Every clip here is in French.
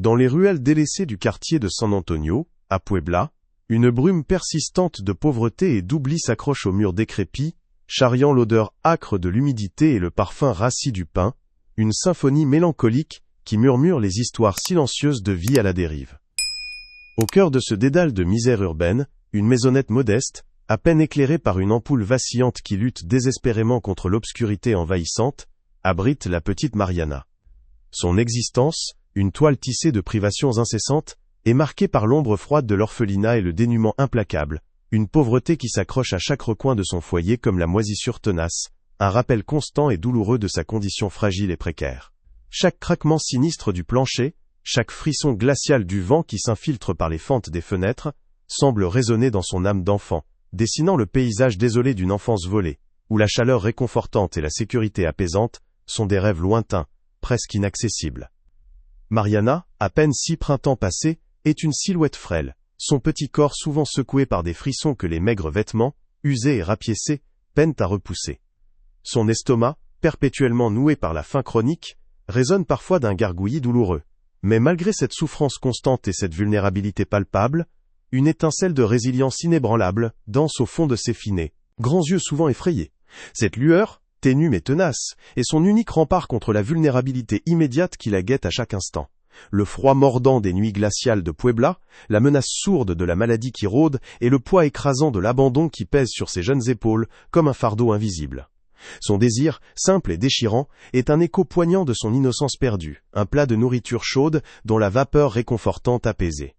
Dans les ruelles délaissées du quartier de San Antonio, à Puebla, une brume persistante de pauvreté et d'oubli s'accroche aux murs décrépits, charriant l'odeur âcre de l'humidité et le parfum rassis du pain, une symphonie mélancolique qui murmure les histoires silencieuses de vie à la dérive. Au cœur de ce dédale de misère urbaine, une maisonnette modeste, à peine éclairée par une ampoule vacillante qui lutte désespérément contre l'obscurité envahissante, abrite la petite Mariana. Son existence, une toile tissée de privations incessantes, est marquée par l'ombre froide de l'orphelinat et le dénuement implacable, une pauvreté qui s'accroche à chaque recoin de son foyer comme la moisissure tenace, un rappel constant et douloureux de sa condition fragile et précaire. Chaque craquement sinistre du plancher, chaque frisson glacial du vent qui s'infiltre par les fentes des fenêtres, semble résonner dans son âme d'enfant, dessinant le paysage désolé d'une enfance volée, où la chaleur réconfortante et la sécurité apaisante sont des rêves lointains, presque inaccessibles. Mariana, à peine 6 printemps passés, est une silhouette frêle, son petit corps souvent secoué par des frissons que les maigres vêtements, usés et rapiécés, peinent à repousser. Son estomac, perpétuellement noué par la faim chronique, résonne parfois d'un gargouillis douloureux. Mais malgré cette souffrance constante et cette vulnérabilité palpable, une étincelle de résilience inébranlable danse au fond de ses finés, grands yeux souvent effrayés. Cette lueur, ténue mais tenace, est son unique rempart contre la vulnérabilité immédiate qui la guette à chaque instant. Le froid mordant des nuits glaciales de Puebla, la menace sourde de la maladie qui rôde et le poids écrasant de l'abandon qui pèse sur ses jeunes épaules comme un fardeau invisible. Son désir, simple et déchirant, est un écho poignant de son innocence perdue, un plat de nourriture chaude dont la vapeur réconfortante apaisée.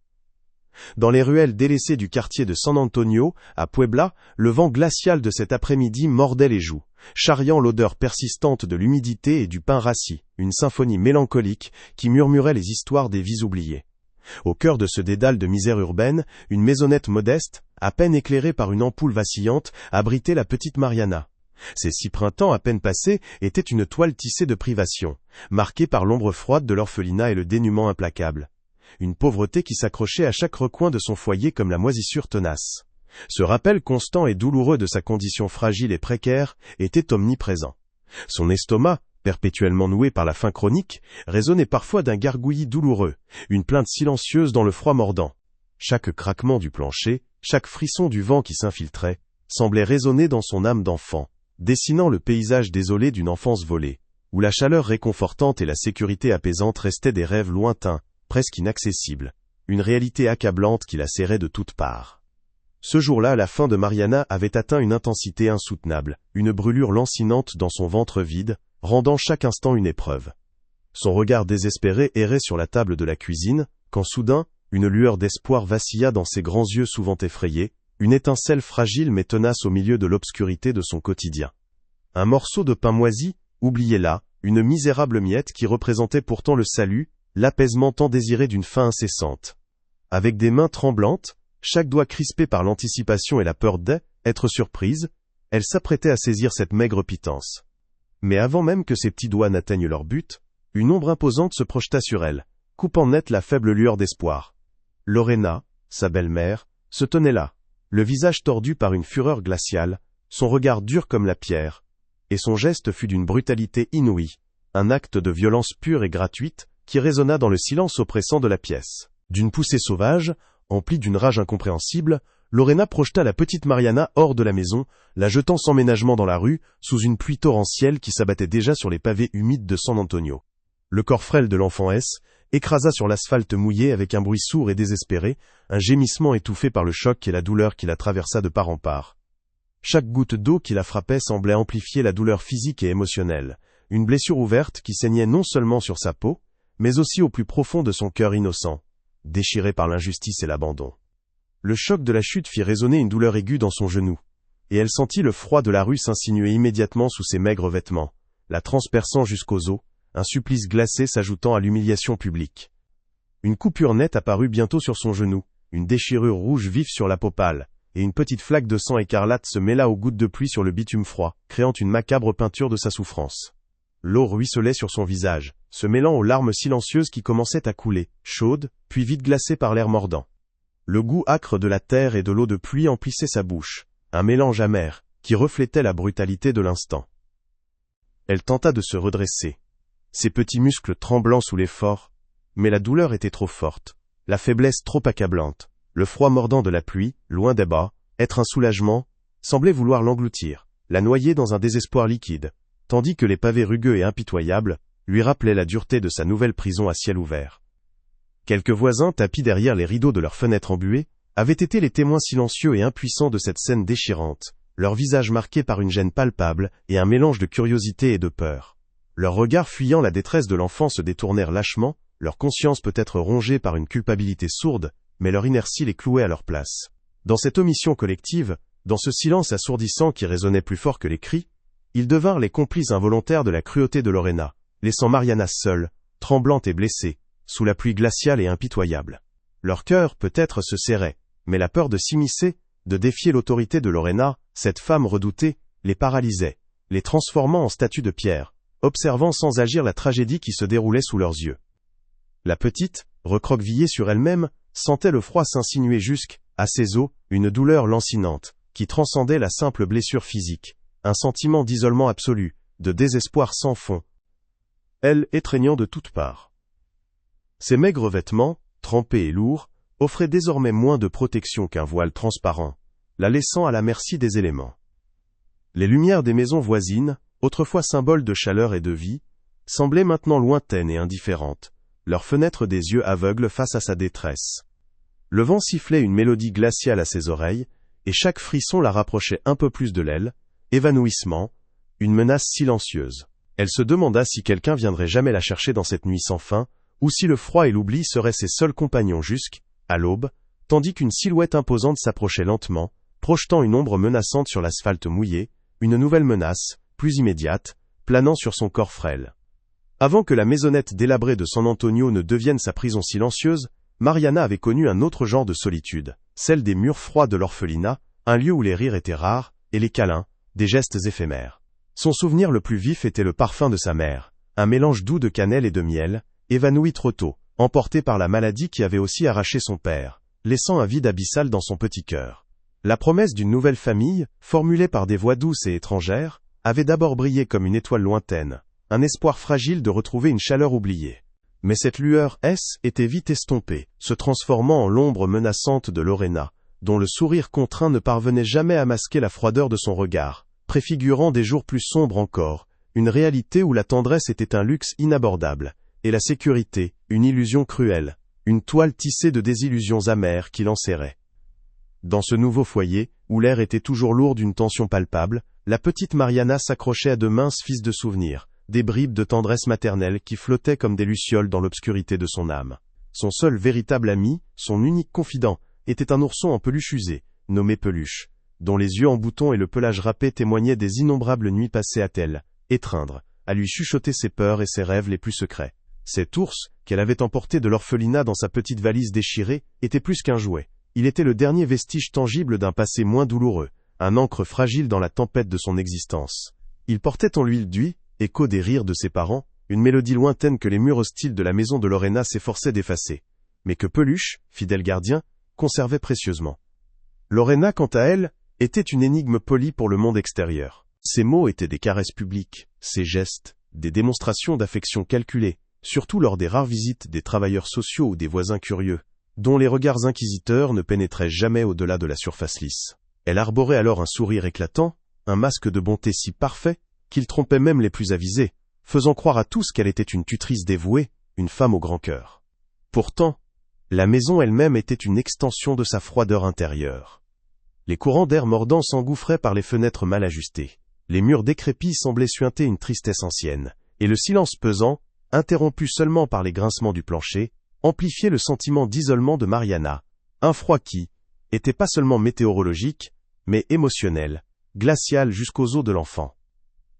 Dans les ruelles délaissées du quartier de San Antonio, à Puebla, le vent glacial de cet après-midi mordait les joues, charriant l'odeur persistante de l'humidité et du pain rassis, une symphonie mélancolique qui murmurait les histoires des vies oubliées. Au cœur de ce dédale de misère urbaine, une maisonnette modeste, à peine éclairée par une ampoule vacillante, abritait la petite Mariana. Ces 6 printemps à peine passés étaient une toile tissée de privations, marquée par l'ombre froide de l'orphelinat et le dénuement implacable. Une pauvreté qui s'accrochait à chaque recoin de son foyer comme la moisissure tenace. Ce rappel constant et douloureux de sa condition fragile et précaire était omniprésent. Son estomac, perpétuellement noué par la faim chronique, résonnait parfois d'un gargouillis douloureux, une plainte silencieuse dans le froid mordant. Chaque craquement du plancher, chaque frisson du vent qui s'infiltrait, semblait résonner dans son âme d'enfant, dessinant le paysage désolé d'une enfance volée, où la chaleur réconfortante et la sécurité apaisante restaient des rêves lointains, presque inaccessibles, une réalité accablante qui la serrait de toutes parts. Ce jour-là, la faim de Mariana avait atteint une intensité insoutenable, une brûlure lancinante dans son ventre vide, rendant chaque instant une épreuve. Son regard désespéré errait sur la table de la cuisine, quand soudain, une lueur d'espoir vacilla dans ses grands yeux souvent effrayés, une étincelle fragile mais tenace au milieu de l'obscurité de son quotidien. Un morceau de pain moisi, oublié là, une misérable miette qui représentait pourtant le salut, l'apaisement tant désiré d'une faim incessante. Avec des mains tremblantes, chaque doigt crispé par l'anticipation et la peur d'être surprise, elle s'apprêtait à saisir cette maigre pitance. Mais avant même que ses petits doigts n'atteignent leur but, une ombre imposante se projeta sur elle, coupant net la faible lueur d'espoir. Lorena, sa belle-mère, se tenait là, le visage tordu par une fureur glaciale, son regard dur comme la pierre, et son geste fut d'une brutalité inouïe, un acte de violence pure et gratuite, qui résonna dans le silence oppressant de la pièce. D'une poussée sauvage, emplie d'une rage incompréhensible, Lorena projeta la petite Mariana hors de la maison, la jetant sans ménagement dans la rue, sous une pluie torrentielle qui s'abattait déjà sur les pavés humides de San Antonio. Le corps frêle de l'enfant écrasa sur l'asphalte mouillé avec un bruit sourd et désespéré, un gémissement étouffé par le choc et la douleur qui la traversa de part en part. Chaque goutte d'eau qui la frappait semblait amplifier la douleur physique et émotionnelle, une blessure ouverte qui saignait non seulement sur sa peau, mais aussi au plus profond de son cœur innocent, déchiré par l'injustice et l'abandon. Le choc de la chute fit résonner une douleur aiguë dans son genou, et elle sentit le froid de la rue s'insinuer immédiatement sous ses maigres vêtements, la transperçant jusqu'aux os, un supplice glacé s'ajoutant à l'humiliation publique. Une coupure nette apparut bientôt sur son genou, une déchirure rouge vif sur la peau pâle, et une petite flaque de sang écarlate se mêla aux gouttes de pluie sur le bitume froid, créant une macabre peinture de sa souffrance. L'eau ruisselait sur son visage, se mêlant aux larmes silencieuses qui commençaient à couler, chaudes, puis vite glacées par l'air mordant. Le goût âcre de la terre et de l'eau de pluie emplissait sa bouche, un mélange amer, qui reflétait la brutalité de l'instant. Elle tenta de se redresser. Ses petits muscles tremblants sous l'effort, mais la douleur était trop forte, la faiblesse trop accablante, le froid mordant de la pluie, loin des bas, être un soulagement, semblait vouloir l'engloutir, la noyer dans un désespoir liquide, tandis que les pavés rugueux et impitoyables lui rappelaient la dureté de sa nouvelle prison à ciel ouvert. Quelques voisins, tapis derrière les rideaux de leurs fenêtres embuées, avaient été les témoins silencieux et impuissants de cette scène déchirante, leurs visages marqués par une gêne palpable et un mélange de curiosité et de peur. Leurs regards fuyant la détresse de l'enfant se détournèrent lâchement, leur conscience peut-être rongée par une culpabilité sourde, mais leur inertie les clouait à leur place. Dans cette omission collective, dans ce silence assourdissant qui résonnait plus fort que les cris, ils devinrent les complices involontaires de la cruauté de Lorena, laissant Mariana seule, tremblante et blessée, sous la pluie glaciale et impitoyable. Leur cœur, peut-être, se serrait, mais la peur de s'immiscer, de défier l'autorité de Lorena, cette femme redoutée, les paralysait, les transformant en statues de pierre, observant sans agir la tragédie qui se déroulait sous leurs yeux. La petite, recroquevillée sur elle-même, sentait le froid s'insinuer jusqu'à ses os, une douleur lancinante, qui transcendait la simple blessure physique, un sentiment d'isolement absolu, de désespoir sans fond, elle étreignant de toutes parts. Ses maigres vêtements, trempés et lourds, offraient désormais moins de protection qu'un voile transparent, la laissant à la merci des éléments. Les lumières des maisons voisines, autrefois symboles de chaleur et de vie, semblaient maintenant lointaines et indifférentes, leurs fenêtres des yeux aveugles face à sa détresse. Le vent sifflait une mélodie glaciale à ses oreilles, et chaque frisson la rapprochait un peu plus de l'aile, évanouissement, une menace silencieuse. Elle se demanda si quelqu'un viendrait jamais la chercher dans cette nuit sans fin, ou si le froid et l'oubli seraient ses seuls compagnons jusqu'à l'aube, tandis qu'une silhouette imposante s'approchait lentement, projetant une ombre menaçante sur l'asphalte mouillé, une nouvelle menace, plus immédiate, planant sur son corps frêle. Avant que la maisonnette délabrée de San Antonio ne devienne sa prison silencieuse, Mariana avait connu un autre genre de solitude, celle des murs froids de l'orphelinat, un lieu où les rires étaient rares, et les câlins, des gestes éphémères. Son souvenir le plus vif était le parfum de sa mère, un mélange doux de cannelle et de miel, évanoui trop tôt, emporté par la maladie qui avait aussi arraché son père, laissant un vide abyssal dans son petit cœur. La promesse d'une nouvelle famille, formulée par des voix douces et étrangères, avait d'abord brillé comme une étoile lointaine, un espoir fragile de retrouver une chaleur oubliée. Mais cette lueur était vite estompée, se transformant en l'ombre menaçante de Lorena, dont le sourire contraint ne parvenait jamais à masquer la froideur de son regard, préfigurant des jours plus sombres encore, une réalité où la tendresse était un luxe inabordable, et la sécurité, une illusion cruelle, une toile tissée de désillusions amères qui l'enserrait. Dans ce nouveau foyer, où l'air était toujours lourd d'une tension palpable, la petite Mariana s'accrochait à de minces fils de souvenirs, des bribes de tendresse maternelle qui flottaient comme des lucioles dans l'obscurité de son âme. Son seul véritable ami, son unique confident, était un ourson en peluche usée, nommé Peluche, dont les yeux en bouton et le pelage râpé témoignaient des innombrables nuits passées à-t-elle, étreindre, à lui chuchoter ses peurs et ses rêves les plus secrets. Cet ours, qu'elle avait emporté de l'orphelinat dans sa petite valise déchirée, était plus qu'un jouet. Il était le dernier vestige tangible d'un passé moins douloureux, un ancre fragile dans la tempête de son existence. Il portait en lui le duit, écho des rires de ses parents, une mélodie lointaine que les murs hostiles de la maison de Lorena s'efforçaient d'effacer, mais que Peluche, fidèle gardien, conservait précieusement. Lorena, quant à elle, était une énigme polie pour le monde extérieur. Ses mots étaient des caresses publiques, ses gestes, des démonstrations d'affection calculées, surtout lors des rares visites des travailleurs sociaux ou des voisins curieux, dont les regards inquisiteurs ne pénétraient jamais au-delà de la surface lisse. Elle arborait alors un sourire éclatant, un masque de bonté si parfait, qu'il trompait même les plus avisés, faisant croire à tous qu'elle était une tutrice dévouée, une femme au grand cœur. Pourtant, la maison elle-même était une extension de sa froideur intérieure. Les courants d'air mordant s'engouffraient par les fenêtres mal ajustées. Les murs décrépits semblaient suinter une tristesse ancienne, et le silence pesant, interrompu seulement par les grincements du plancher, amplifiait le sentiment d'isolement de Mariana, un froid qui était pas seulement météorologique, mais émotionnel, glacial jusqu'aux os de l'enfant.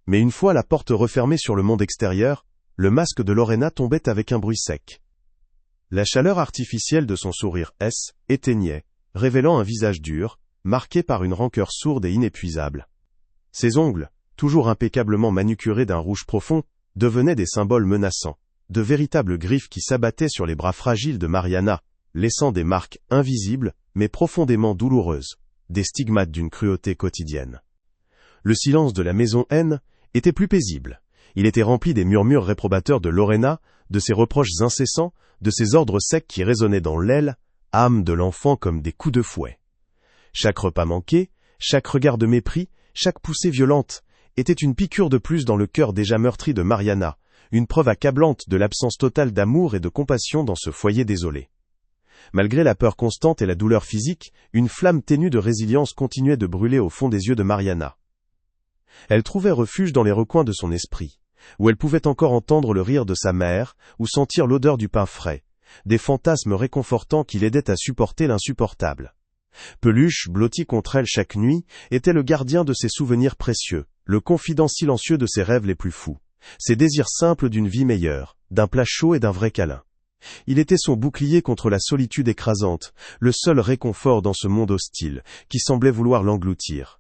Mais une fois la porte refermée sur le monde extérieur, le masque de Lorena tombait avec un bruit sec. La chaleur artificielle de son sourire éteignait, révélant un visage dur, marqué par une rancœur sourde et inépuisable. Ses ongles, toujours impeccablement manucurés d'un rouge profond, devenaient des symboles menaçants, de véritables griffes qui s'abattaient sur les bras fragiles de Mariana, laissant des marques invisibles, mais profondément douloureuses, des stigmates d'une cruauté quotidienne. Le silence de la maison était plus paisible. Il était rempli des murmures réprobateurs de Lorena, de ses reproches incessants, de ses ordres secs qui résonnaient dans l'aile, âme de l'enfant comme des coups de fouet. Chaque repas manqué, chaque regard de mépris, chaque poussée violente, était une piqûre de plus dans le cœur déjà meurtri de Mariana, une preuve accablante de l'absence totale d'amour et de compassion dans ce foyer désolé. Malgré la peur constante et la douleur physique, une flamme ténue de résilience continuait de brûler au fond des yeux de Mariana. Elle trouvait refuge dans les recoins de son esprit, où elle pouvait encore entendre le rire de sa mère, ou sentir l'odeur du pain frais, des fantasmes réconfortants qui l'aidaient à supporter l'insupportable. Peluche, blotti contre elle chaque nuit, était le gardien de ses souvenirs précieux, le confident silencieux de ses rêves les plus fous, ses désirs simples d'une vie meilleure, d'un plat chaud et d'un vrai câlin. Il était son bouclier contre la solitude écrasante, le seul réconfort dans ce monde hostile, qui semblait vouloir l'engloutir.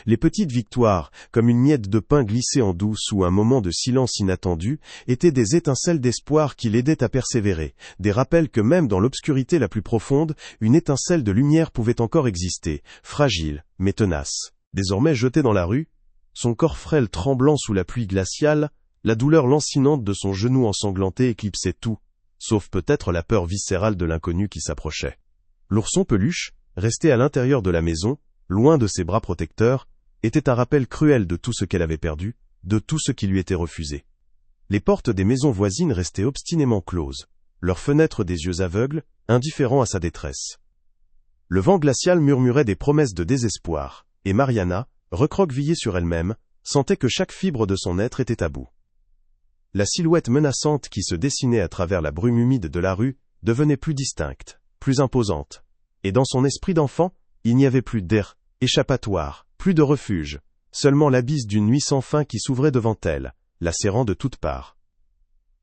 Les petites victoires, comme une miette de pain glissée en douce ou un moment de silence inattendu, étaient des étincelles d'espoir qui l'aidaient à persévérer, des rappels que même dans l'obscurité la plus profonde, une étincelle de lumière pouvait encore exister, fragile, mais tenace. Désormais jeté dans la rue, son corps frêle tremblant sous la pluie glaciale, la douleur lancinante de son genou ensanglanté éclipsait tout, sauf peut-être la peur viscérale de l'inconnu qui s'approchait. L'ourson Peluche, resté à l'intérieur de la maison, loin de ses bras protecteurs, était un rappel cruel de tout ce qu'elle avait perdu, de tout ce qui lui était refusé. Les portes des maisons voisines restaient obstinément closes, leurs fenêtres des yeux aveugles, indifférents à sa détresse. Le vent glacial murmurait des promesses de désespoir, et Mariana, recroquevillée sur elle-même, sentait que chaque fibre de son être était à bout. La silhouette menaçante qui se dessinait à travers la brume humide de la rue devenait plus distincte, plus imposante, et dans son esprit d'enfant, il n'y avait plus d'air échappatoire, plus de refuge, seulement l'abysse d'une nuit sans fin qui s'ouvrait devant elle, la serrant de toutes parts.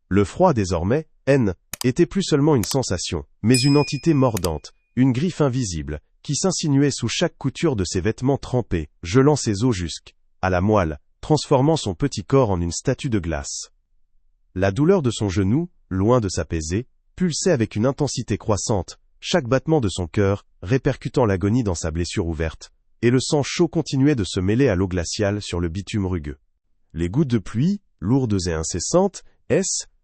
Le froid désormais, haine, était plus seulement une sensation, mais une entité mordante, une griffe invisible, qui s'insinuait sous chaque couture de ses vêtements trempés, gelant ses os jusqu'à la moelle, transformant son petit corps en une statue de glace. La douleur de son genou, loin de s'apaiser, pulsait avec une intensité croissante, chaque battement de son cœur, répercutant l'agonie dans sa blessure ouverte, et le sang chaud continuait de se mêler à l'eau glaciale sur le bitume rugueux. Les gouttes de pluie, lourdes et incessantes,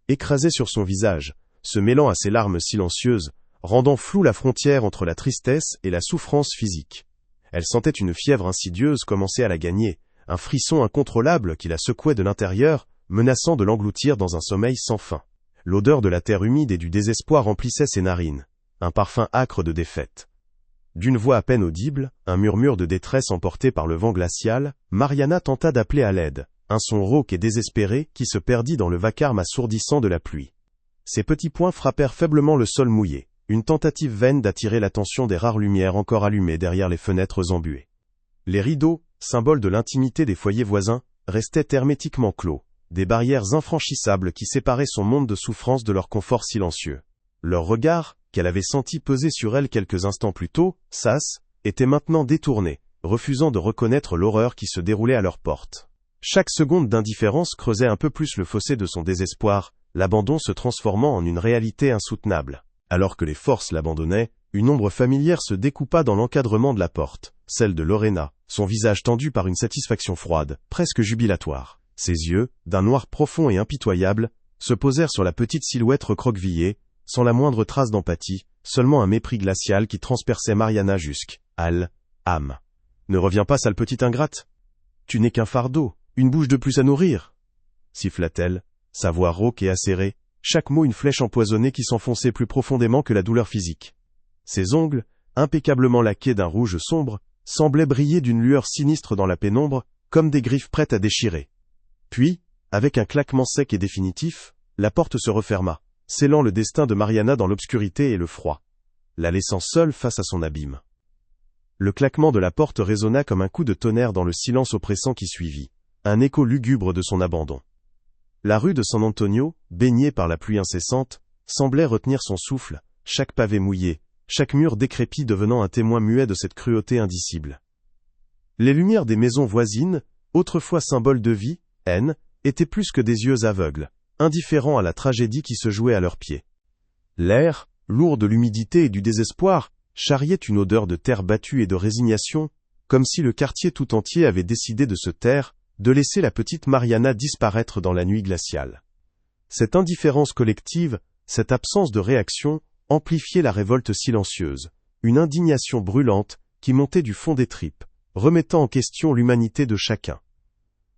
écrasaient sur son visage, se mêlant à ses larmes silencieuses, rendant floue la frontière entre la tristesse et la souffrance physique. Elle sentait une fièvre insidieuse commencer à la gagner, un frisson incontrôlable qui la secouait de l'intérieur, menaçant de l'engloutir dans un sommeil sans fin. L'odeur de la terre humide et du désespoir remplissait ses narines, un parfum âcre de défaite. D'une voix à peine audible, un murmure de détresse emporté par le vent glacial, Mariana tenta d'appeler à l'aide, un son rauque et désespéré qui se perdit dans le vacarme assourdissant de la pluie. Ses petits poings frappèrent faiblement le sol mouillé, une tentative vaine d'attirer l'attention des rares lumières encore allumées derrière les fenêtres embuées. Les rideaux, symboles de l'intimité des foyers voisins, restaient hermétiquement clos, des barrières infranchissables qui séparaient son monde de souffrance de leur confort silencieux. Leur regard, qu'elle avait senti peser sur elle quelques instants plus tôt, était maintenant détourné, refusant de reconnaître l'horreur qui se déroulait à leurs portes. Chaque seconde d'indifférence creusait un peu plus le fossé de son désespoir, l'abandon se transformant en une réalité insoutenable. Alors que les forces l'abandonnaient, une ombre familière se découpa dans l'encadrement de la porte, celle de Lorena, son visage tendu par une satisfaction froide, presque jubilatoire. Ses yeux, d'un noir profond et impitoyable, se posèrent sur la petite silhouette recroquevillée, sans la moindre trace d'empathie, seulement un mépris glacial qui transperçait Mariana jusqu'à l'âme. « Ne reviens pas, sale petite ingrate. Tu n'es qu'un fardeau, une bouche de plus à nourrir, » siffla-t-elle, sa voix rauque et acérée, chaque mot une flèche empoisonnée qui s'enfonçait plus profondément que la douleur physique. Ses ongles, impeccablement laqués d'un rouge sombre, semblaient briller d'une lueur sinistre dans la pénombre, comme des griffes prêtes à déchirer. Puis, avec un claquement sec et définitif, la porte se referma, scellant le destin de Mariana dans l'obscurité et le froid, la laissant seule face à son abîme. Le claquement de la porte résonna comme un coup de tonnerre dans le silence oppressant qui suivit, un écho lugubre de son abandon. La rue de San Antonio, baignée par la pluie incessante, semblait retenir son souffle, chaque pavé mouillé, chaque mur décrépit devenant un témoin muet de cette cruauté indicible. Les lumières des maisons voisines, autrefois symboles de vie, étaient plus que des yeux aveugles, indifférents à la tragédie qui se jouait à leurs pieds. L'air, lourd de l'humidité et du désespoir, charriait une odeur de terre battue et de résignation, comme si le quartier tout entier avait décidé de se taire, de laisser la petite Mariana disparaître dans la nuit glaciale. Cette indifférence collective, cette absence de réaction, amplifiait la révolte silencieuse, une indignation brûlante qui montait du fond des tripes, remettant en question l'humanité de chacun.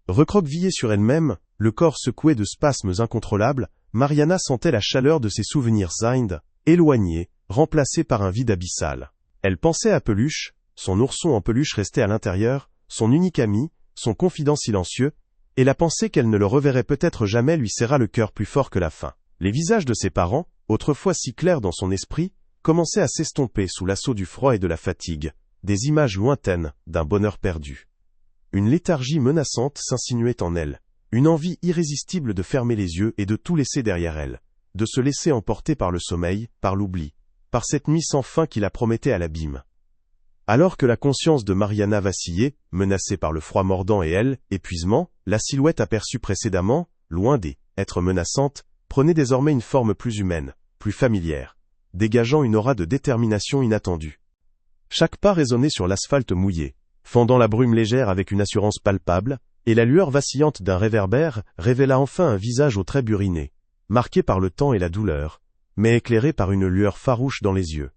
Recroquevillée sur elle-même, le corps secoué de spasmes incontrôlables, Mariana sentait la chaleur de ses souvenirs Zind, éloignés, remplacés par un vide abyssal. Elle pensait à Peluche, son ourson en peluche restait à l'intérieur, son unique ami, son confident silencieux, et la pensée qu'elle ne le reverrait peut-être jamais lui serra le cœur plus fort que la faim. Les visages de ses parents, autrefois si clairs dans son esprit, commençaient à s'estomper sous l'assaut du froid et de la fatigue, des images lointaines d'un bonheur perdu. Une léthargie menaçante s'insinuait en elle, une envie irrésistible de fermer les yeux et de tout laisser derrière elle, de se laisser emporter par le sommeil, par l'oubli, par cette nuit sans fin qui la promettait à l'abîme. Alors que la conscience de Mariana vacillait, menacée par le froid mordant et elle, épuisement, la silhouette aperçue précédemment, loin des êtres menaçantes, prenait désormais une forme plus humaine, plus familière, dégageant une aura de détermination inattendue. Chaque pas résonnait sur l'asphalte mouillé, fendant la brume légère avec une assurance palpable, et la lueur vacillante d'un réverbère révéla enfin un visage aux traits burinés, marqué par le temps et la douleur, mais éclairé par une lueur farouche dans les yeux.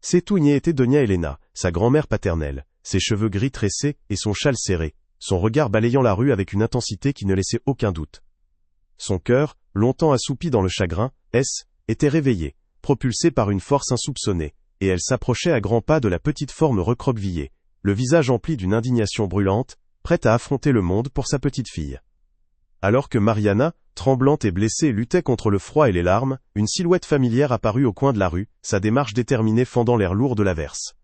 Setougne était Doña Elena, sa grand-mère paternelle, ses cheveux gris tressés et son châle serré, son regard balayant la rue avec une intensité qui ne laissait aucun doute. Son cœur, longtemps assoupi dans le chagrin, était réveillé, propulsé par une force insoupçonnée, et elle s'approchait à grands pas de la petite forme recroquevillée, le visage empli d'une indignation brûlante, prête à affronter le monde pour sa petite fille. Alors que Mariana, tremblante et blessée, luttait contre le froid et les larmes, une silhouette familière apparut au coin de la rue, sa démarche déterminée fendant l'air lourd de l'averse.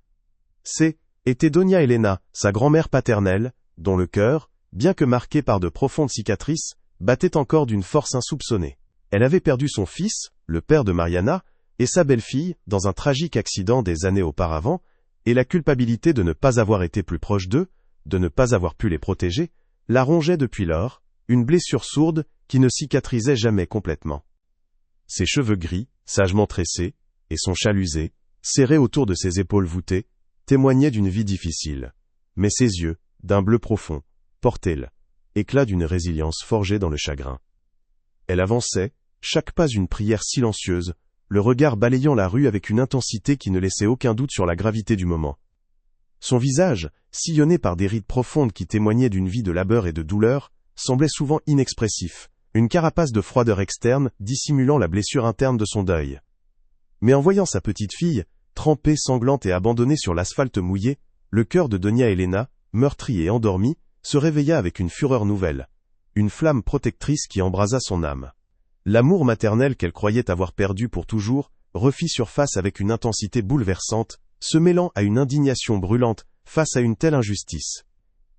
Était Doña Elena, sa grand-mère paternelle, dont le cœur, bien que marqué par de profondes cicatrices, battait encore d'une force insoupçonnée. Elle avait perdu son fils, le père de Mariana, et sa belle-fille, dans un tragique accident des années auparavant, et la culpabilité de ne pas avoir été plus proche d'eux, de ne pas avoir pu les protéger, la rongeait depuis lors, une blessure sourde qui ne cicatrisait jamais complètement. Ses cheveux gris, sagement tressés, et son châle usé, serré autour de ses épaules voûtées, témoignaient d'une vie difficile. Mais ses yeux, d'un bleu profond, portaient l'éclat d'une résilience forgée dans le chagrin. Elle avançait, chaque pas une prière silencieuse, le regard balayant la rue avec une intensité qui ne laissait aucun doute sur la gravité du moment. Son visage, sillonné par des rides profondes qui témoignaient d'une vie de labeur et de douleur, semblait souvent inexpressif, une carapace de froideur externe dissimulant la blessure interne de son deuil. Mais en voyant sa petite fille, trempée, sanglante et abandonnée sur l'asphalte mouillé, le cœur de Doña Elena, meurtri et endormi, se réveilla avec une fureur nouvelle, une flamme protectrice qui embrasa son âme. L'amour maternel qu'elle croyait avoir perdu pour toujours, refit surface avec une intensité bouleversante, se mêlant à une indignation brûlante face à une telle injustice.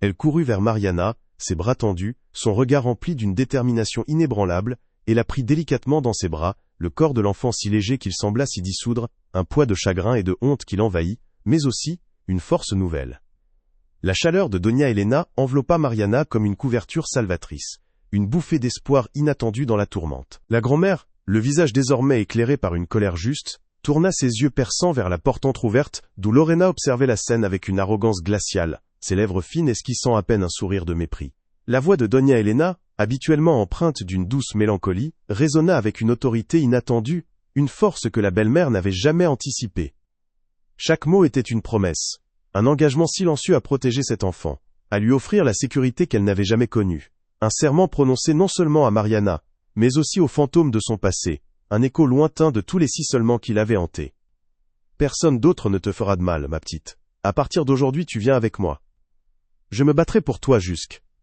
Elle courut vers Mariana, ses bras tendus, son regard rempli d'une détermination inébranlable, et la prit délicatement dans ses bras, le corps de l'enfant si léger qu'il sembla s'y dissoudre, un poids de chagrin et de honte qui l'envahit, mais aussi une force nouvelle. La chaleur de Doña Elena enveloppa Mariana comme une couverture salvatrice, une bouffée d'espoir inattendue dans la tourmente. La grand-mère, le visage désormais éclairé par une colère juste, tourna ses yeux perçants vers la porte entr'ouverte, d'où Lorena observait la scène avec une arrogance glaciale, ses lèvres fines esquissant à peine un sourire de mépris. La voix de Doña Elena, habituellement empreinte d'une douce mélancolie, résonna avec une autorité inattendue, une force que la belle-mère n'avait jamais anticipée. Chaque mot était une promesse, un engagement silencieux à protéger cet enfant, à lui offrir la sécurité qu'elle n'avait jamais connue, un serment prononcé non seulement à Mariana, mais aussi aux fantômes de son passé, un écho lointain de tous les sifflements qui l'avaient hanté. Personne d'autre ne te fera de mal, ma petite. À partir d'aujourd'hui tu viens avec moi. Je me battrai pour toi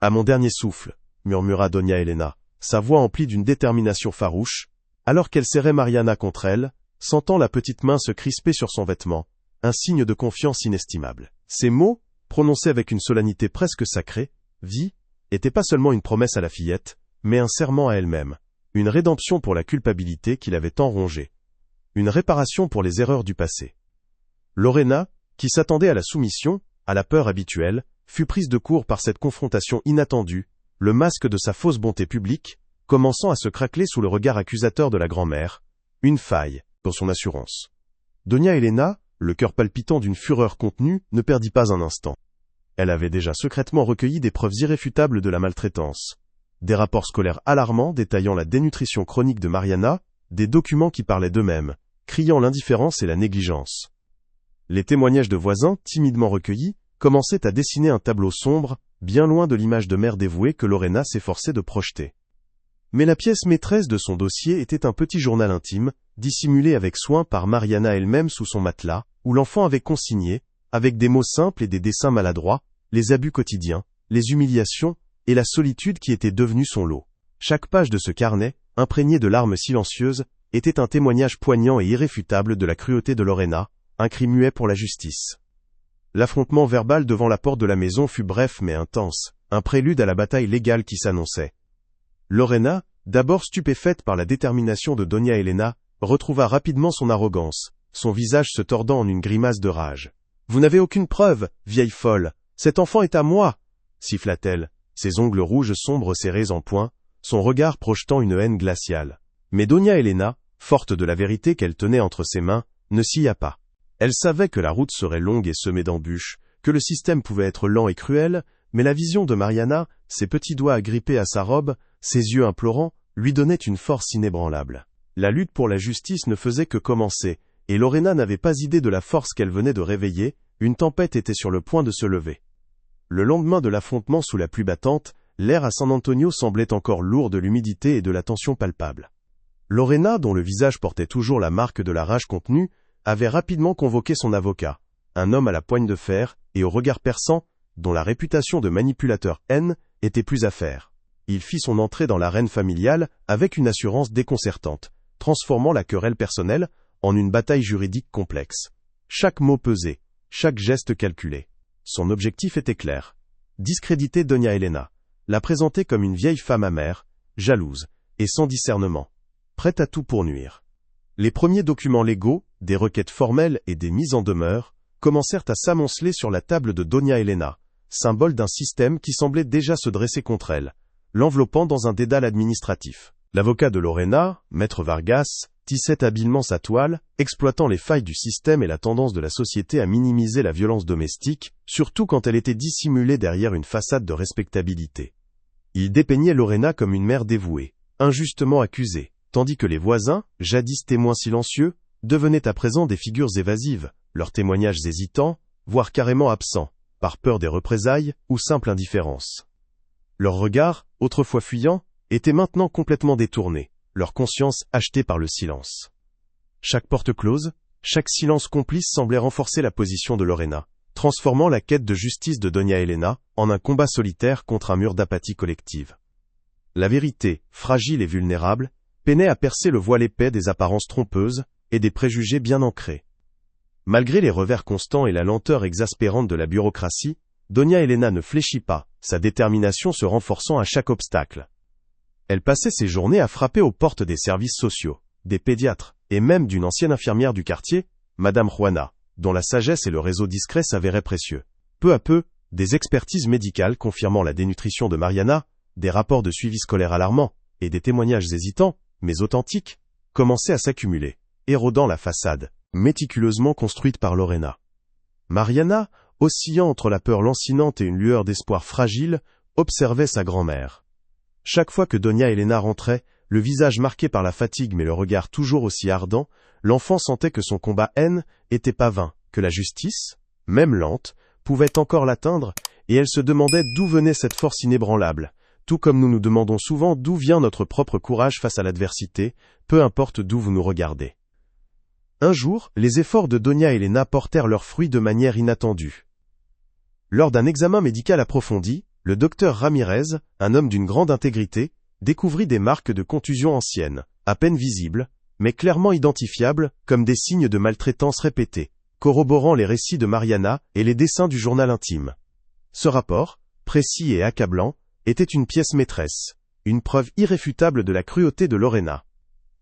à mon dernier souffle, murmura Doña Elena, sa voix emplie d'une détermination farouche, alors qu'elle serrait Mariana contre elle, sentant la petite main se crisper sur son vêtement, un signe de confiance inestimable. Ces mots, prononcés avec une solennité presque sacrée, étaient pas seulement une promesse à la fillette, mais un serment à elle-même, une rédemption pour la culpabilité qui l'avait tant rongée, une réparation pour les erreurs du passé. Lorena, qui s'attendait à la soumission, à la peur habituelle, fut prise de court par cette confrontation inattendue, le masque de sa fausse bonté publique, commençant à se craqueler sous le regard accusateur de la grand-mère, une faille dans son assurance. Doña Elena, le cœur palpitant d'une fureur contenue, ne perdit pas un instant. Elle avait déjà secrètement recueilli des preuves irréfutables de la maltraitance. des rapports scolaires alarmants détaillant la dénutrition chronique de Mariana, des documents qui parlaient d'eux-mêmes, criant l'indifférence et la négligence. Les témoignages de voisins, timidement recueillis, commençaient à dessiner un tableau sombre, bien loin de l'image de mère dévouée que Lorena s'efforçait de projeter. Mais la pièce maîtresse de son dossier était un petit journal intime, dissimulé avec soin par Mariana elle-même sous son matelas, où l'enfant avait consigné, avec des mots simples et des dessins maladroits, les abus quotidiens, les humiliations, et la solitude qui était devenue son lot. Chaque page de ce carnet, imprégnée de larmes silencieuses, était un témoignage poignant et irréfutable de la cruauté de Lorena, un cri muet pour la justice. L'affrontement verbal devant la porte de la maison fut bref mais intense, un prélude à la bataille légale qui s'annonçait. Lorena, d'abord stupéfaite par la détermination de Doña Elena, retrouva rapidement son arrogance, son visage se tordant en une grimace de rage. « Vous n'avez aucune preuve, vieille folle, cet enfant est à moi !» siffla-t-elle, ses ongles rouges sombres serrés en poing, son regard projetant une haine glaciale. Mais Doña Elena, forte de la vérité qu'elle tenait entre ses mains, ne scia pas. Elle savait que la route serait longue et semée d'embûches, que le système pouvait être lent et cruel, mais la vision de Mariana, ses petits doigts agrippés à sa robe, ses yeux implorants, lui donnait une force inébranlable. La lutte pour la justice ne faisait que commencer, et Lorena n'avait pas idée de la force qu'elle venait de réveiller, une tempête était sur le point de se lever. Le lendemain de l'affrontement sous la pluie battante, l'air à San Antonio semblait encore lourd de l'humidité et de la tension palpable. Lorena, dont le visage portait toujours la marque de la rage contenue, avait rapidement convoqué son avocat, un homme à la poigne de fer et au regard perçant, dont la réputation de manipulateur haine était plus à faire. Il fit son entrée dans l'arène familiale avec une assurance déconcertante, transformant la querelle personnelle en une bataille juridique complexe. Chaque mot pesé, chaque geste calculé. Son objectif était clair. Discréditer Doña Elena, la présenter comme une vieille femme amère, jalouse, et sans discernement, prête à tout pour nuire. Les premiers documents légaux, des requêtes formelles et des mises en demeure, commencèrent à s'amonceler sur la table de Doña Elena, symbole d'un système qui semblait déjà se dresser contre elle, l'enveloppant dans un dédale administratif. L'avocat de Lorena, Maître Vargas, tissait habilement sa toile, exploitant les failles du système et la tendance de la société à minimiser la violence domestique, surtout quand elle était dissimulée derrière une façade de respectabilité. Il dépeignait Lorena comme une mère dévouée, injustement accusée, tandis que les voisins, jadis témoins silencieux, devenaient à présent des figures évasives, leurs témoignages hésitants, voire carrément absents, par peur des représailles ou simple indifférence. Leurs regards, autrefois fuyants, étaient maintenant complètement détournés, leur conscience achetée par le silence. Chaque porte close, chaque silence complice semblait renforcer la position de Lorena, transformant la quête de justice de Doña Elena en un combat solitaire contre un mur d'apathie collective. La vérité, fragile et vulnérable, peinait à percer le voile épais des apparences trompeuses et des préjugés bien ancrés. Malgré les revers constants et la lenteur exaspérante de la bureaucratie, Doña Elena ne fléchit pas, sa détermination se renforçant à chaque obstacle. Elle passait ses journées à frapper aux portes des services sociaux, des pédiatres, et même d'une ancienne infirmière du quartier, Madame Juana, dont la sagesse et le réseau discret s'avéraient précieux. Peu à peu, des expertises médicales confirmant la dénutrition de Mariana, des rapports de suivi scolaire alarmants, et des témoignages hésitants, mais authentiques, commençaient à s'accumuler, érodant la façade, méticuleusement construite par Lorena. Mariana, oscillant entre la peur lancinante et une lueur d'espoir fragile, observait sa grand-mère. Chaque fois que Doña Elena rentrait, le visage marqué par la fatigue mais le regard toujours aussi ardent, l'enfant sentait que son combat haine était pas vain, que la justice, même lente, pouvait encore l'atteindre, et elle se demandait d'où venait cette force inébranlable, tout comme nous nous demandons souvent d'où vient notre propre courage face à l'adversité, peu importe d'où vous nous regardez. Un jour, les efforts de Doña Elena portèrent leurs fruits de manière inattendue. Lors d'un examen médical approfondi, le docteur Ramirez, un homme d'une grande intégrité, découvrit des marques de contusion anciennes, à peine visibles, mais clairement identifiables comme des signes de maltraitance répétés, corroborant les récits de Mariana et les dessins du journal intime. Ce rapport, précis et accablant, était une pièce maîtresse, une preuve irréfutable de la cruauté de Lorena.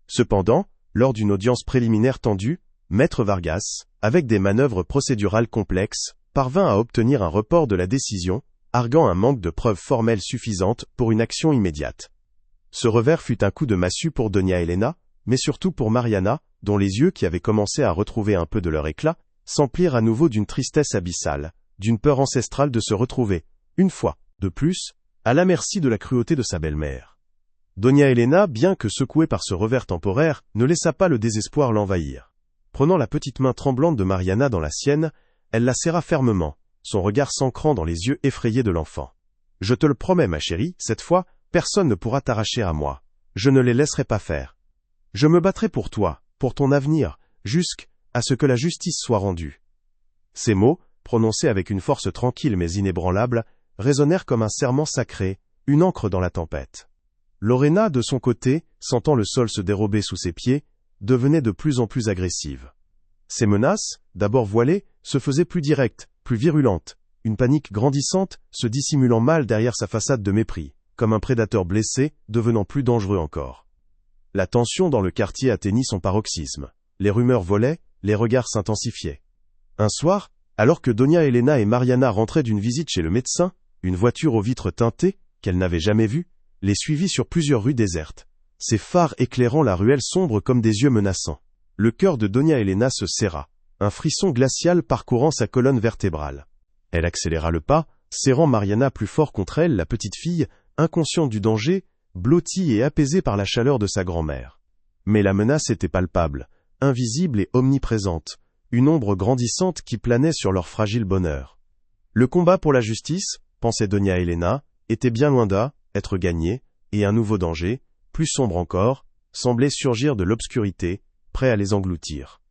Cependant, lors d'une audience préliminaire tendue, Maître Vargas, avec des manœuvres procédurales complexes, parvint à obtenir un report de la décision, arguant un manque de preuves formelles suffisantes pour une action immédiate. Ce revers fut un coup de massue pour Doña Elena, mais surtout pour Mariana, dont les yeux qui avaient commencé à retrouver un peu de leur éclat, s'emplirent à nouveau d'une tristesse abyssale, d'une peur ancestrale de se retrouver, une fois de plus, à la merci de la cruauté de sa belle-mère. Doña Elena, bien que secouée par ce revers temporaire, ne laissa pas le désespoir l'envahir. Prenant la petite main tremblante de Mariana dans la sienne, elle la serra fermement, son regard s'ancrant dans les yeux effrayés de l'enfant. « Je te le promets, ma chérie, cette fois, personne ne pourra t'arracher à moi. Je ne les laisserai pas faire. Je me battrai pour toi, pour ton avenir, jusqu'à ce que la justice soit rendue. » Ces mots, prononcés avec une force tranquille mais inébranlable, résonnèrent comme un serment sacré, une ancre dans la tempête. Lorena, de son côté, sentant le sol se dérober sous ses pieds, devenait de plus en plus agressive. Ses menaces, d'abord voilées, se faisaient plus directes, plus virulentes, une panique grandissante se dissimulant mal derrière sa façade de mépris, comme un prédateur blessé, devenant plus dangereux encore. La tension dans le quartier atteignit son paroxysme. Les rumeurs volaient, les regards s'intensifiaient. Un soir, alors que Doña Elena et Mariana rentraient d'une visite chez le médecin, une voiture aux vitres teintées, qu'elles n'avaient jamais vue, les suivit sur plusieurs rues désertes, ses phares éclairant la ruelle sombre comme des yeux menaçants. Le cœur de Doña Elena se serra, un frisson glacial parcourant sa colonne vertébrale. Elle accéléra le pas, serrant Mariana plus fort contre elle, la petite fille, inconsciente du danger, blottie et apaisée par la chaleur de sa grand-mère. Mais la menace était palpable, invisible et omniprésente, une ombre grandissante qui planait sur leur fragile bonheur. Le combat pour la justice, pensait Doña Elena, était bien loin d'être gagné, et un nouveau danger, plus sombre encore, semblait surgir de l'obscurité, prêt à les engloutir.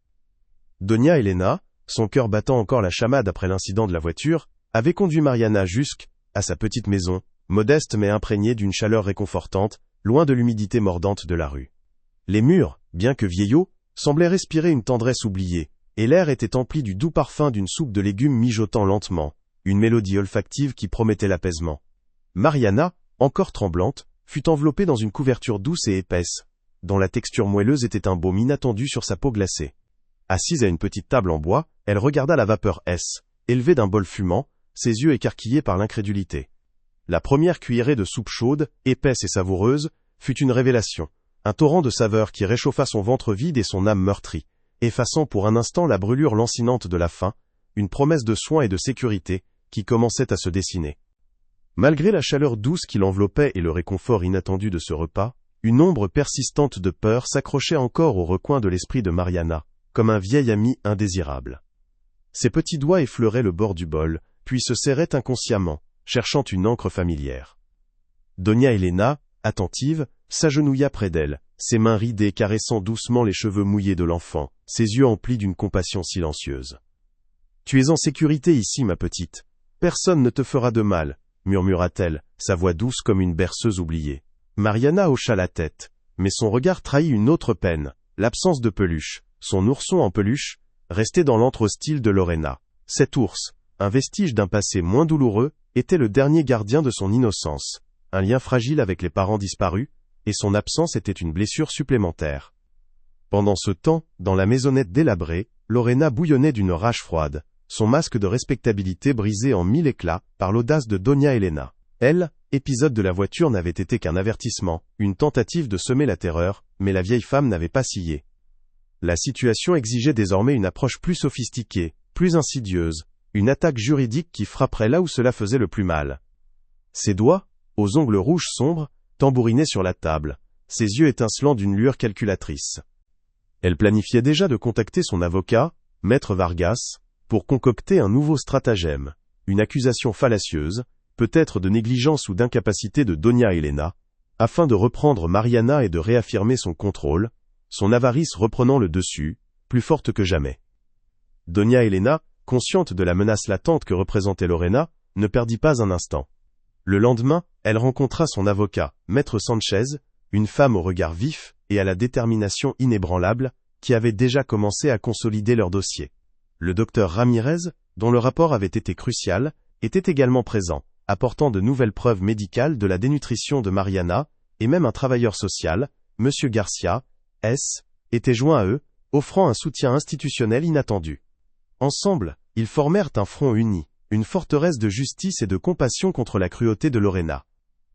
Doña Elena, son cœur battant encore la chamade après l'incident de la voiture, avait conduit Mariana jusqu'à sa petite maison, modeste mais imprégnée d'une chaleur réconfortante, loin de l'humidité mordante de la rue. Les murs, bien que vieillots, semblaient respirer une tendresse oubliée, et l'air était empli du doux parfum d'une soupe de légumes mijotant lentement, une mélodie olfactive qui promettait l'apaisement. Mariana, encore tremblante, fut enveloppée dans une couverture douce et épaisse, dont la texture moelleuse était un baume inattendu sur sa peau glacée. Assise à une petite table en bois, elle regarda la vapeur élevée d'un bol fumant, ses yeux écarquillés par l'incrédulité. La première cuillerée de soupe chaude, épaisse et savoureuse, fut une révélation, un torrent de saveurs qui réchauffa son ventre vide et son âme meurtrie, effaçant pour un instant la brûlure lancinante de la faim, une promesse de soin et de sécurité qui commençait à se dessiner. Malgré la chaleur douce qui l'enveloppait et le réconfort inattendu de ce repas, une ombre persistante de peur s'accrochait encore au recoin de l'esprit de Mariana, comme un vieil ami indésirable. Ses petits doigts effleuraient le bord du bol, puis se serraient inconsciemment, cherchant une encre familière. Doña Elena, attentive, s'agenouilla près d'elle, ses mains ridées caressant doucement les cheveux mouillés de l'enfant, ses yeux emplis d'une compassion silencieuse. « Tu es en sécurité ici, ma petite. Personne ne te fera de mal, » murmura-t-elle, sa voix douce comme une berceuse oubliée. Mariana hocha la tête, mais son regard trahit une autre peine, l'absence de peluche, son ourson en peluche, resté dans l'antre hostile de Lorena. Cet ours, un vestige d'un passé moins douloureux, était le dernier gardien de son innocence, un lien fragile avec les parents disparus, et son absence était une blessure supplémentaire. Pendant ce temps, dans la maisonnette délabrée, Lorena bouillonnait d'une rage froide, son masque de respectabilité brisé en mille éclats par l'audace de Doña Elena. Elle, épisode de la voiture n'avait été qu'un avertissement, une tentative de semer la terreur, mais la vieille femme n'avait pas scié. La situation exigeait désormais une approche plus sophistiquée, plus insidieuse, une attaque juridique qui frapperait là où cela faisait le plus mal. Ses doigts, aux ongles rouges sombres, tambourinaient sur la table, ses yeux étincelant d'une lueur calculatrice. Elle planifiait déjà de contacter son avocat, Maître Vargas, pour concocter un nouveau stratagème, une accusation fallacieuse, peut-être de négligence ou d'incapacité de Doña Elena, afin de reprendre Mariana et de réaffirmer son contrôle, son avarice reprenant le dessus, plus forte que jamais. Doña Elena, consciente de la menace latente que représentait Lorena, ne perdit pas un instant. Le lendemain, elle rencontra son avocat, Maître Sanchez, une femme au regard vif et à la détermination inébranlable, qui avait déjà commencé à consolider leur dossier. Le docteur Ramirez, dont le rapport avait été crucial, était également présent, apportant de nouvelles preuves médicales de la dénutrition de Mariana, et même un travailleur social, M. Garcia, était joint à eux, offrant un soutien institutionnel inattendu. Ensemble, ils formèrent un front uni, une forteresse de justice et de compassion contre la cruauté de Lorena.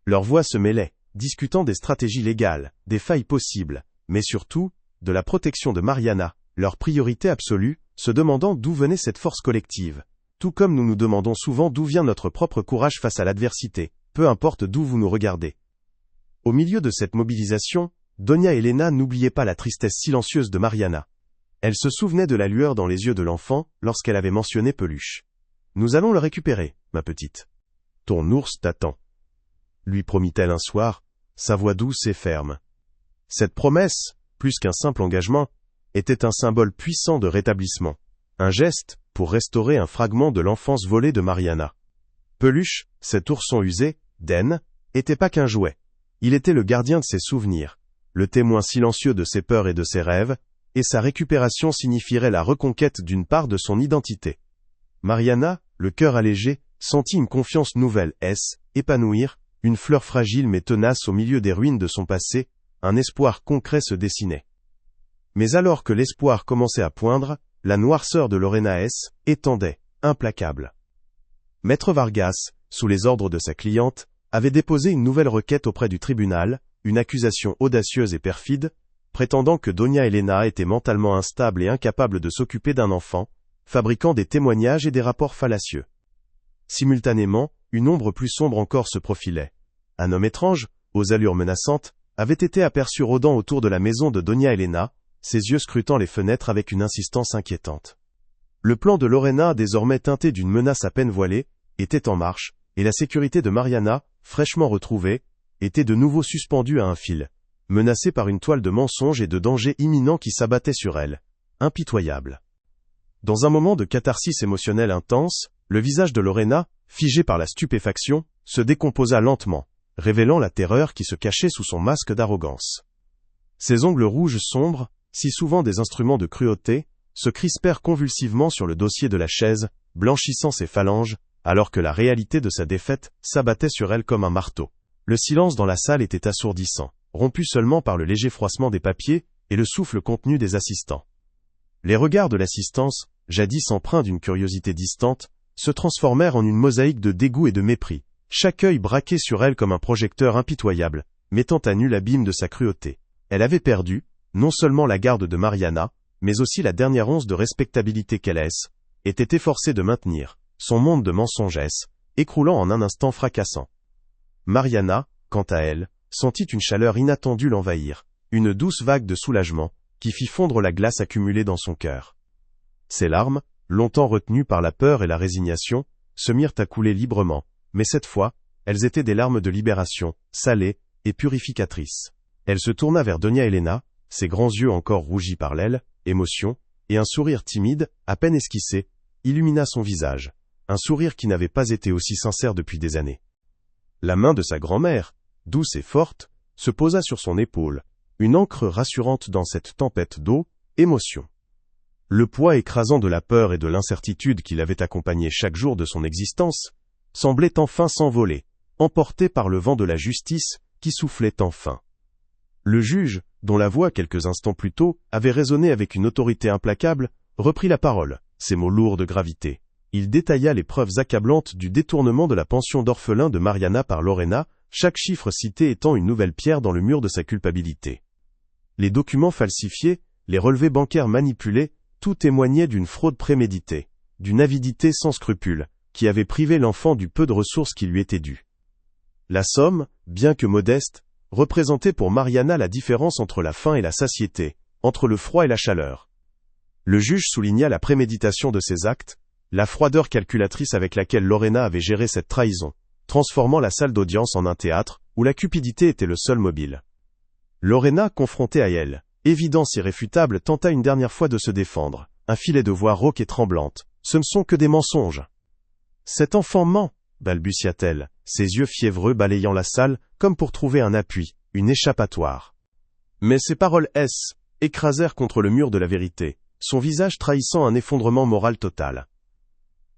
Leurs voix se mêlaient, discutant des stratégies légales, des failles possibles, mais surtout, de la protection de Mariana, leur priorité absolue, se demandant d'où venait cette force collective. Tout comme nous nous demandons souvent d'où vient notre propre courage face à l'adversité, peu importe d'où vous nous regardez. Au milieu de cette mobilisation, Doña Elena n'oubliait pas la tristesse silencieuse de Mariana. Elle se souvenait de la lueur dans les yeux de l'enfant lorsqu'elle avait mentionné Peluche. « Nous allons le récupérer, ma petite. Ton ours t'attend. » lui promit-elle un soir, sa voix douce et ferme. Cette promesse, plus qu'un simple engagement, était un symbole puissant de rétablissement, un geste pour restaurer un fragment de l'enfance volée de Mariana. Peluche, cet ourson usé, Den, était pas qu'un jouet. Il était le gardien de ses souvenirs, le témoin silencieux de ses peurs et de ses rêves, et sa récupération signifierait la reconquête d'une part de son identité. Mariana, le cœur allégé, sentit une confiance nouvelle épanouir, une fleur fragile mais tenace au milieu des ruines de son passé, un espoir concret se dessinait. Mais alors que l'espoir commençait à poindre, la noirceur de Lorena étendait, implacable. Maître Vargas, sous les ordres de sa cliente, avait déposé une nouvelle requête auprès du tribunal, une accusation audacieuse et perfide, prétendant que Doña Elena était mentalement instable et incapable de s'occuper d'un enfant, fabriquant des témoignages et des rapports fallacieux. Simultanément, une ombre plus sombre encore se profilait. Un homme étrange, aux allures menaçantes, avait été aperçu rôdant autour de la maison de Doña Elena, ses yeux scrutant les fenêtres avec une insistance inquiétante. Le plan de Lorena, désormais teinté d'une menace à peine voilée, était en marche, et la sécurité de Mariana, fraîchement retrouvée, était de nouveau suspendue à un fil, menacée par une toile de mensonges et de dangers imminents qui s'abattaient sur elle, impitoyable. Dans un moment de catharsis émotionnelle intense, le visage de Lorena, figé par la stupéfaction, se décomposa lentement, révélant la terreur qui se cachait sous son masque d'arrogance. Ses ongles rouges sombres, si souvent des instruments de cruauté, se crispèrent convulsivement sur le dossier de la chaise, blanchissant ses phalanges, alors que la réalité de sa défaite s'abattait sur elle comme un marteau. Le silence dans la salle était assourdissant, rompu seulement par le léger froissement des papiers et le souffle contenu des assistants. Les regards de l'assistance, jadis empreints d'une curiosité distante, se transformèrent en une mosaïque de dégoût et de mépris, chaque œil braqué sur elle comme un projecteur impitoyable, mettant à nu l'abîme de sa cruauté. Elle avait perdu, non seulement la garde de Mariana, mais aussi la dernière once de respectabilité qu'elle était efforcée de maintenir, son monde de mensonges écroulant en un instant fracassant. Mariana, quant à elle, sentit une chaleur inattendue l'envahir, une douce vague de soulagement, qui fit fondre la glace accumulée dans son cœur. Ses larmes, longtemps retenues par la peur et la résignation, se mirent à couler librement, mais cette fois, elles étaient des larmes de libération, salées et purificatrices. Elle se tourna vers Doña Elena, ses grands yeux encore rougis par l'aile, émotion, et un sourire timide, à peine esquissé, illumina son visage, un sourire qui n'avait pas été aussi sincère depuis des années. La main de sa grand-mère, douce et forte, se posa sur son épaule, une ancre rassurante dans cette tempête d'eau, émotion. Le poids écrasant de la peur et de l'incertitude qui l'avait accompagné chaque jour de son existence, semblait enfin s'envoler, emporté par le vent de la justice qui soufflait enfin. Le juge, dont la voix quelques instants plus tôt avait résonné avec une autorité implacable, reprit la parole, ses mots lourds de gravité. Il détailla les preuves accablantes du détournement de la pension d'orphelin de Mariana par Lorena, chaque chiffre cité étant une nouvelle pierre dans le mur de sa culpabilité. Les documents falsifiés, les relevés bancaires manipulés, tout témoignait d'une fraude préméditée, d'une avidité sans scrupule, qui avait privé l'enfant du peu de ressources qui lui étaient dues. La somme, bien que modeste, représentait pour Mariana la différence entre la faim et la satiété, entre le froid et la chaleur. Le juge souligna la préméditation de ces actes, la froideur calculatrice avec laquelle Lorena avait géré cette trahison, transformant la salle d'audience en un théâtre, où la cupidité était le seul mobile. Lorena, confrontée à elle, évidence irréfutable, tenta une dernière fois de se défendre, un filet de voix rauque et tremblante. « Ce ne sont que des mensonges. » « Cet enfant ment, balbutia-t-elle, ses yeux fiévreux balayant la salle, comme pour trouver un appui, une échappatoire. Mais ses paroles écrasèrent contre le mur de la vérité, son visage trahissant un effondrement moral total.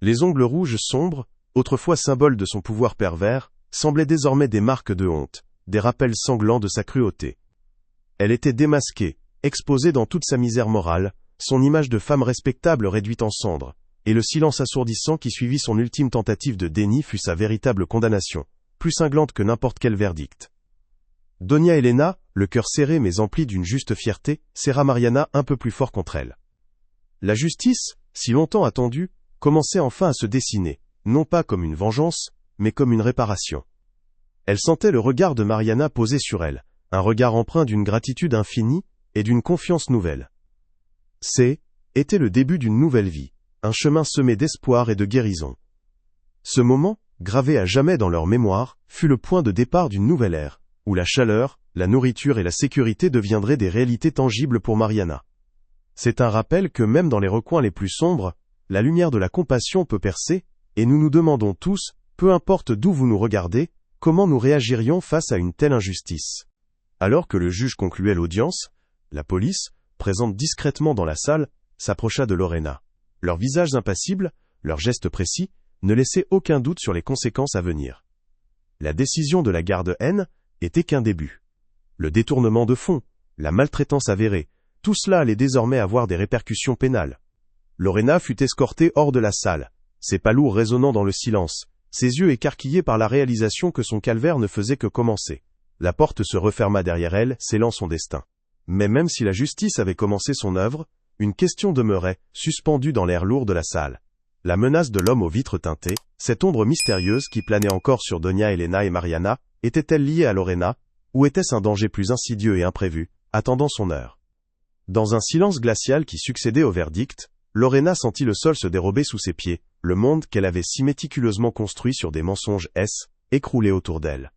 Les ongles rouges sombres, autrefois symboles de son pouvoir pervers, semblaient désormais des marques de honte, des rappels sanglants de sa cruauté. Elle était démasquée, exposée dans toute sa misère morale, son image de femme respectable réduite en cendres, et le silence assourdissant qui suivit son ultime tentative de déni fut sa véritable condamnation, plus cinglante que n'importe quel verdict. Doña Elena, le cœur serré mais empli d'une juste fierté, serra Mariana un peu plus fort contre elle. La justice, si longtemps attendue, commençait enfin à se dessiner, non pas comme une vengeance, mais comme une réparation. Elle sentait le regard de Mariana posé sur elle, un regard empreint d'une gratitude infinie et d'une confiance nouvelle. Était le début d'une nouvelle vie, un chemin semé d'espoir et de guérison. Ce moment, gravé à jamais dans leur mémoire, fut le point de départ d'une nouvelle ère, où la chaleur, la nourriture et la sécurité deviendraient des réalités tangibles pour Mariana. C'est un rappel que même dans les recoins les plus sombres, la lumière de la compassion peut percer, et nous nous demandons tous, peu importe d'où vous nous regardez, comment nous réagirions face à une telle injustice. Alors que le juge concluait l'audience, la police, présente discrètement dans la salle, s'approcha de Lorena. Leurs visages impassibles, leurs gestes précis, ne laissaient aucun doute sur les conséquences à venir. La décision de la garde N était qu'un début. Le détournement de fonds, la maltraitance avérée, tout cela allait désormais avoir des répercussions pénales. Lorena fut escortée hors de la salle, ses pas lourds résonnant dans le silence, ses yeux écarquillés par la réalisation que son calvaire ne faisait que commencer. La porte se referma derrière elle, scellant son destin. Mais même si la justice avait commencé son œuvre, une question demeurait, suspendue dans l'air lourd de la salle. La menace de l'homme aux vitres teintées, cette ombre mystérieuse qui planait encore sur Doña Elena et Mariana, était-elle liée à Lorena, ou était-ce un danger plus insidieux et imprévu, attendant son heure? Dans un silence glacial qui succédait au verdict, Lorena sentit le sol se dérober sous ses pieds, le monde qu'elle avait si méticuleusement construit sur des mensonges écroulé autour d'elle.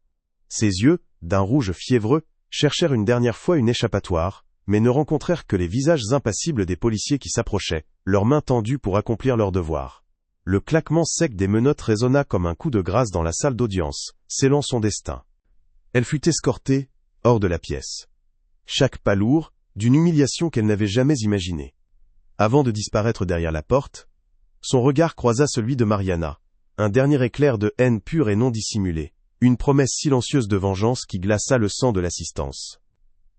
Ses yeux, d'un rouge fiévreux, cherchèrent une dernière fois une échappatoire, mais ne rencontrèrent que les visages impassibles des policiers qui s'approchaient, leurs mains tendues pour accomplir leur devoir. Le claquement sec des menottes résonna comme un coup de grâce dans la salle d'audience, scellant son destin. Elle fut escortée, hors de la pièce. Chaque pas lourd, d'une humiliation qu'elle n'avait jamais imaginée. Avant de disparaître derrière la porte, son regard croisa celui de Mariana, un dernier éclair de haine pure et non dissimulée, une promesse silencieuse de vengeance qui glaça le sang de l'assistance.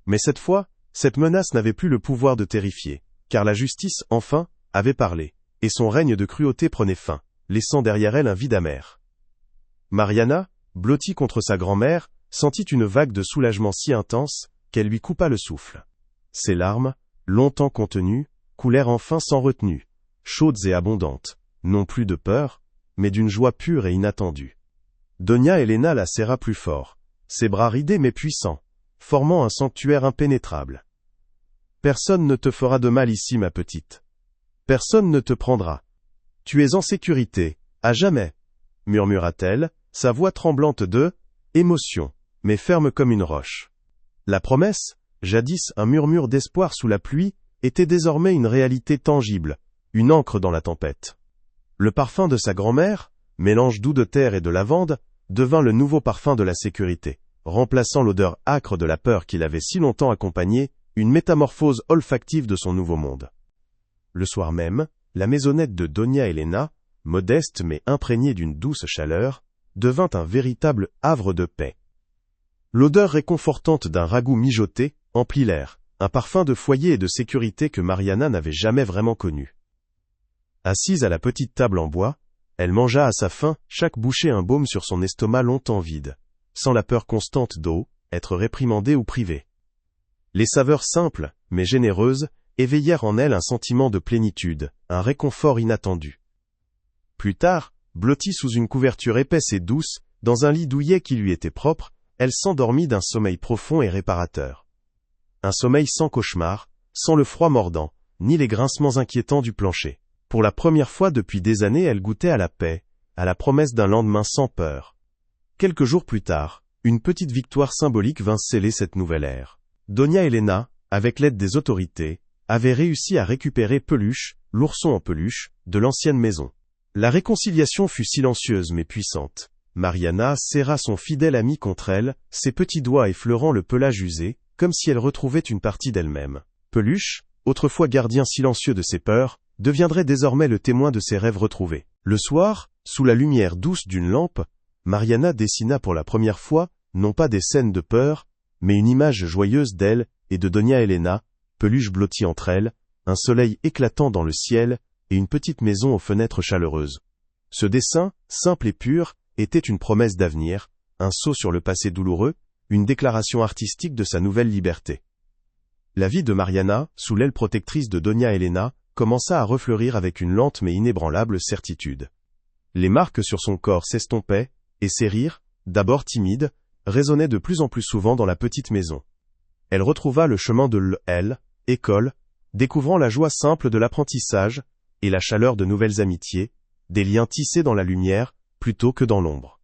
Mais cette fois, cette menace n'avait plus le pouvoir de terrifier, car la justice, enfin, avait parlé, et son règne de cruauté prenait fin, laissant derrière elle un vide amer. Mariana, blottie contre sa grand-mère, sentit une vague de soulagement si intense, qu'elle lui coupa le souffle. Ses larmes, longtemps contenues, coulèrent enfin sans retenue, chaudes et abondantes, non plus de peur, mais d'une joie pure et inattendue. Doña Elena la serra plus fort, ses bras ridés mais puissants, formant un sanctuaire impénétrable. « Personne ne te fera de mal ici, ma petite. Personne ne te prendra. Tu es en sécurité, à jamais, » murmura-t-elle, sa voix tremblante de émotion, mais ferme comme une roche. La promesse, jadis un murmure d'espoir sous la pluie, était désormais une réalité tangible, une ancre dans la tempête. Le parfum de sa grand-mère, mélange doux de terre et de lavande, devint le nouveau parfum de la sécurité, remplaçant l'odeur âcre de la peur qui l'avait si longtemps accompagnée, une métamorphose olfactive de son nouveau monde. Le soir même, la maisonnette de Doña Elena, modeste mais imprégnée d'une douce chaleur, devint un véritable havre de paix. L'odeur réconfortante d'un ragoût mijoté emplit l'air, un parfum de foyer et de sécurité que Mariana n'avait jamais vraiment connu. Assise à la petite table en bois, elle mangea à sa faim, chaque bouchée un baume sur son estomac longtemps vide, sans la peur constante être réprimandée ou privée. Les saveurs simples, mais généreuses, éveillèrent en elle un sentiment de plénitude, un réconfort inattendu. Plus tard, blottie sous une couverture épaisse et douce, dans un lit douillet qui lui était propre, elle s'endormit d'un sommeil profond et réparateur. Un sommeil sans cauchemar, sans le froid mordant, ni les grincements inquiétants du plancher. Pour la première fois depuis des années, elle goûtait à la paix, à la promesse d'un lendemain sans peur. Quelques jours plus tard, une petite victoire symbolique vint sceller cette nouvelle ère. Doña Elena, avec l'aide des autorités, avait réussi à récupérer Peluche, l'ourson en peluche, de l'ancienne maison. La réconciliation fut silencieuse mais puissante. Mariana serra son fidèle ami contre elle, ses petits doigts effleurant le pelage usé, comme si elle retrouvait une partie d'elle-même. Peluche, autrefois gardien silencieux de ses peurs, deviendrait désormais le témoin de ses rêves retrouvés. Le soir, sous la lumière douce d'une lampe, Mariana dessina pour la première fois, non pas des scènes de peur, mais une image joyeuse d'elle et de Doña Elena, Peluche blottie entre elles, un soleil éclatant dans le ciel et une petite maison aux fenêtres chaleureuses. Ce dessin, simple et pur, était une promesse d'avenir, un sceau sur le passé douloureux, une déclaration artistique de sa nouvelle liberté. La vie de Mariana, sous l'aile protectrice de Doña Elena, commença à refleurir avec une lente mais inébranlable certitude. Les marques sur son corps s'estompaient, et ses rires, d'abord timides, résonnait de plus en plus souvent dans la petite maison. Elle retrouva le chemin de l'école, découvrant la joie simple de l'apprentissage et la chaleur de nouvelles amitiés, des liens tissés dans la lumière plutôt que dans l'ombre.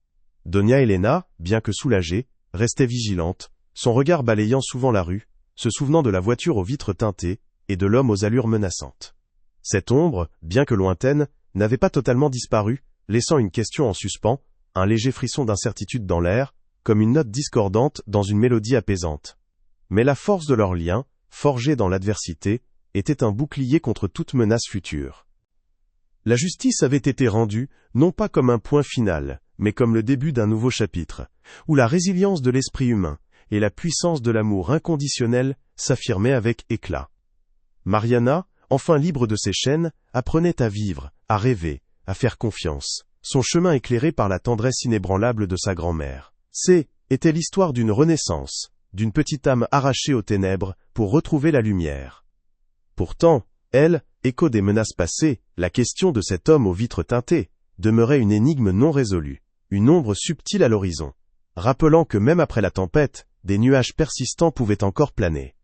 Doña Elena, bien que soulagée, restait vigilante, son regard balayant souvent la rue, se souvenant de la voiture aux vitres teintées et de l'homme aux allures menaçantes. Cette ombre, bien que lointaine, n'avait pas totalement disparu, laissant une question en suspens, un léger frisson d'incertitude dans l'air, comme une note discordante dans une mélodie apaisante. Mais la force de leur lien, forgé dans l'adversité, était un bouclier contre toute menace future. La justice avait été rendue, non pas comme un point final, mais comme le début d'un nouveau chapitre, où la résilience de l'esprit humain et la puissance de l'amour inconditionnel s'affirmaient avec éclat. Mariana, enfin libre de ses chaînes, apprenait à vivre, à rêver, à faire confiance, son chemin éclairé par la tendresse inébranlable de sa grand-mère. Était l'histoire d'une renaissance, d'une petite âme arrachée aux ténèbres pour retrouver la lumière. Pourtant, écho des menaces passées, la question de cet homme aux vitres teintées, demeurait une énigme non résolue, une ombre subtile à l'horizon, rappelant que même après la tempête, des nuages persistants pouvaient encore planer.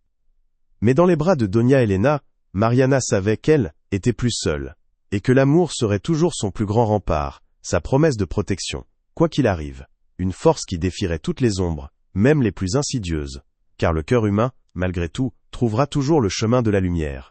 Mais dans les bras de Doña Elena, Mariana savait qu'elle était plus seule, et que l'amour serait toujours son plus grand rempart, sa promesse de protection, quoi qu'il arrive, une force qui défierait toutes les ombres, même les plus insidieuses, car le cœur humain, malgré tout, trouvera toujours le chemin de la lumière.